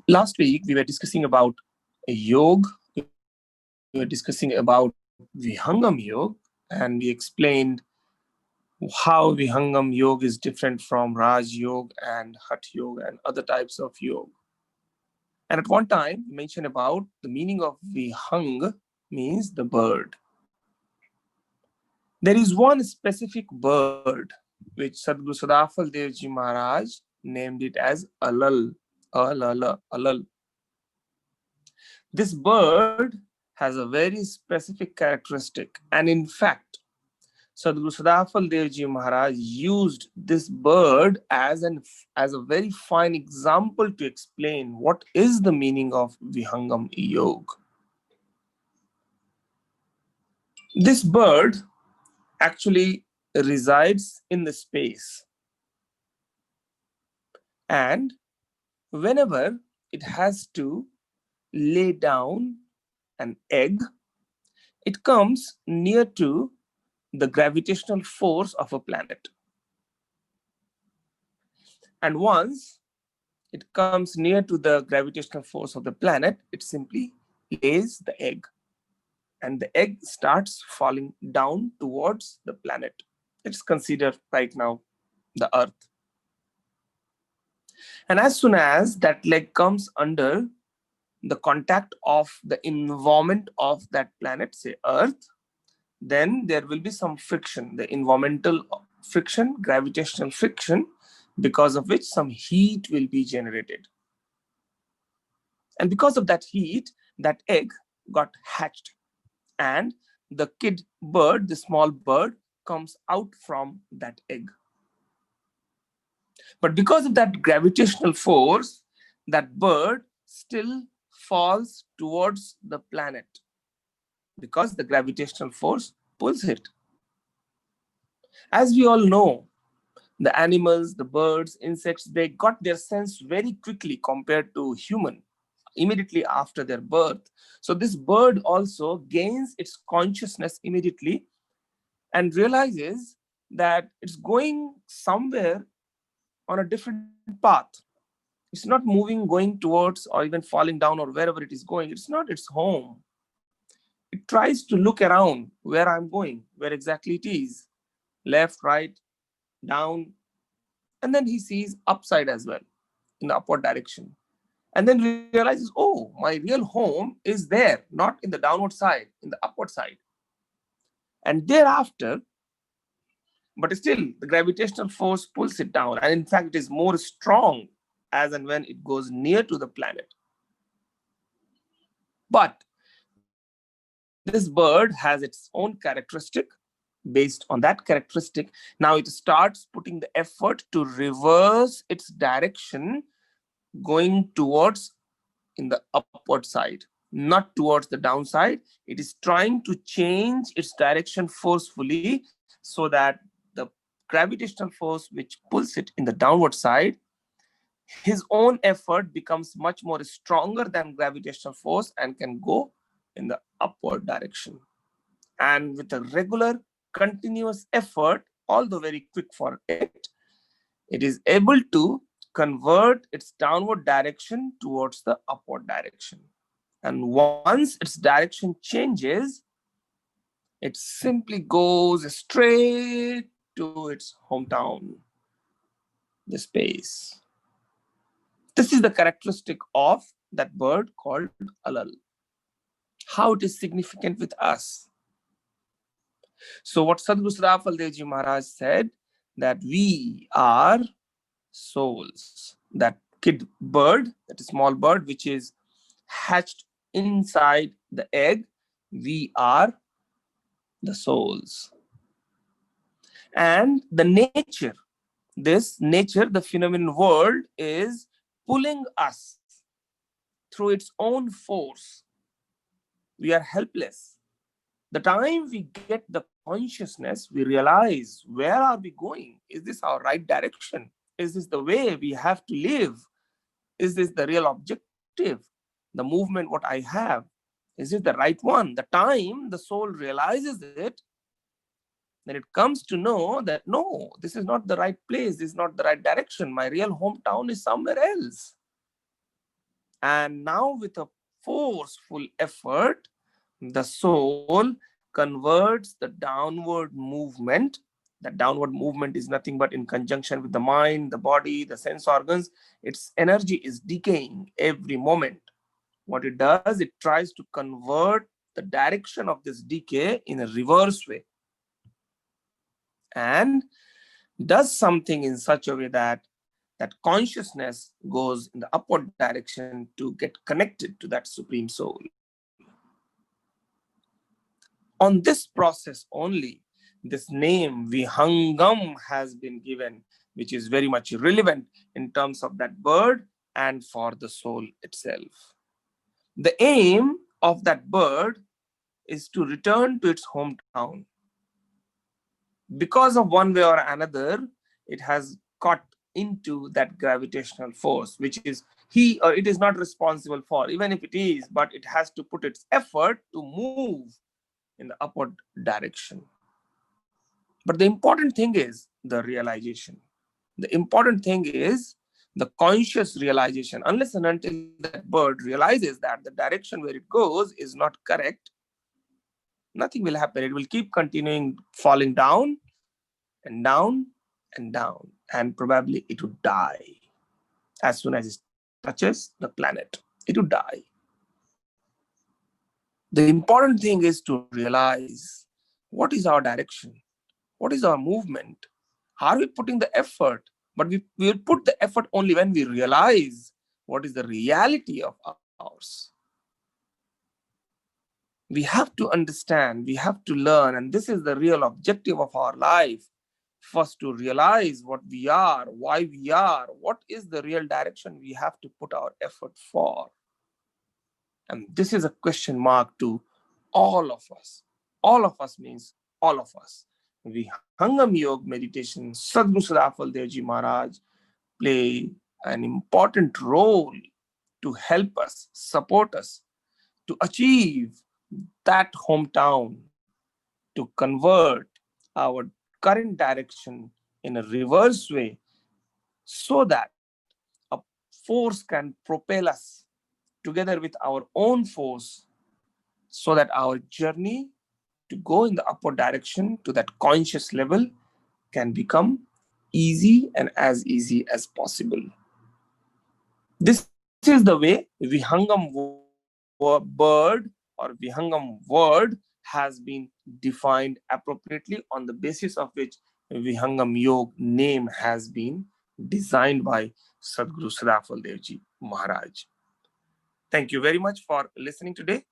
Last week, we were discussing about yoga. We were discussing about Vihangam yoga, and we explained how Vihangam yoga is different from Raj yoga and Hatha yoga and other types of yoga. And at one time, we mentioned about the meaning of Vihang means the bird. There is one specific bird which Sadguru Sadafal Devji Maharaj named it as Alal. Alala, Alal. This bird has a very specific characteristic, and in fact, Sadguru Sadafal Devji Maharaj used this bird as a very fine example to explain what is the meaning of Vihangam Yoga. This bird actually resides in the space, and whenever it has to lay down an egg, it comes near to the gravitational force of a planet. And once it comes near to the gravitational force of the planet, it simply lays the egg. And the egg starts falling down towards the planet. Let's consider right now the Earth. And as soon as that leg comes under the contact of the environment of that planet, say Earth, then there will be some friction, the environmental friction, gravitational friction, because of which some heat will be generated. And because of that heat, that egg got hatched, and the kid bird, the small bird, comes out from that egg. But because of that gravitational force, that bird still falls towards the planet because the gravitational force pulls it. As we all know, the animals, the birds, insects, they got their sense very quickly compared to human, immediately after their birth. So this bird also gains its consciousness immediately and realizes that it's going somewhere on a different path. It's not moving, going towards, or even falling down, or wherever it is going. It's not its home. It tries to look around where I'm going, where exactly it is, left, right, down, and then he sees upside as well, in the upward direction. And then realizes, oh, my real home is there, not in the downward side, in the upward side. And thereafter, but still, the gravitational force pulls it down. And in fact, it is more strong as and when it goes near to the planet. But this bird has its own characteristic. Based on that characteristic, now it starts putting the effort to reverse its direction, going towards in the upward side, not towards the downside. It is trying to change its direction forcefully so that the gravitational force which pulls it in the downward side, his own effort becomes much more stronger than gravitational force and can go in the upward direction. And with a regular, continuous effort, although very quick for it, it is able to convert its downward direction towards the upward direction. And once its direction changes, it simply goes straight to its hometown, the space. This is the characteristic of that bird called Alal. How it is significant with us. So what Sadguru Sadafal Devji Maharaj said, that we are souls. That kid bird, that small bird which is hatched inside the egg, we are the souls. And the nature, the phenomenon world is pulling us through its own force. We are helpless. The time we get the consciousness, we realize, where are we going? Is this our right direction? Is this the way we have to live? Is this the real objective? The movement, what I have, is it the right one? The time the soul realizes it, then it comes to know that no, this is not the right place, this is not the right direction. My real hometown is somewhere else. And now with a forceful effort, the soul converts the downward movement. That downward movement is nothing but in conjunction with the mind, the body, the sense organs. Its energy is decaying every moment. What it does, it tries to convert the direction of this decay in a reverse way, and does something in such a way that that consciousness goes in the upward direction to get connected to that supreme soul. On this process only, this name Vihangam has been given, which is very much relevant in terms of that bird and for the soul itself. The aim of that bird is to return to its hometown. Because of one way or another, it has caught into that gravitational force, which is he or it is not responsible for, even if it is, but it has to put its effort to move in the upward direction. But the important thing is the realization. The important thing is the conscious realization. Unless and until that bird realizes that the direction where it goes is not correct, nothing will happen. It will keep continuing falling down and down and down, and probably it would die as soon as it touches the planet. It would die. The important thing is to realize what is our direction, what is our movement, are we putting the effort? But we will put the effort only when we realize what is the reality of ours. We have to understand, we have to learn, and this is the real objective of our life. First, to realize what we are, why we are, what is the real direction we have to put our effort for. And this is a question mark to all of us. All of us means all of us. Vihangam Yoga meditation, Sadhguru Sadafal Devji Maharaj play an important role to help us, support us, to achieve that hometown, to convert our current direction in a reverse way, so that a force can propel us together with our own force, so that our journey to go in the upward direction to that conscious level can become easy and as easy as possible. This is the way Vihangam bird or Vihangam word has been defined appropriately, on the basis of which Vihangam Yoga name has been designed by Sadhguru Sadafal Devji Maharaj. Thank you very much for listening today.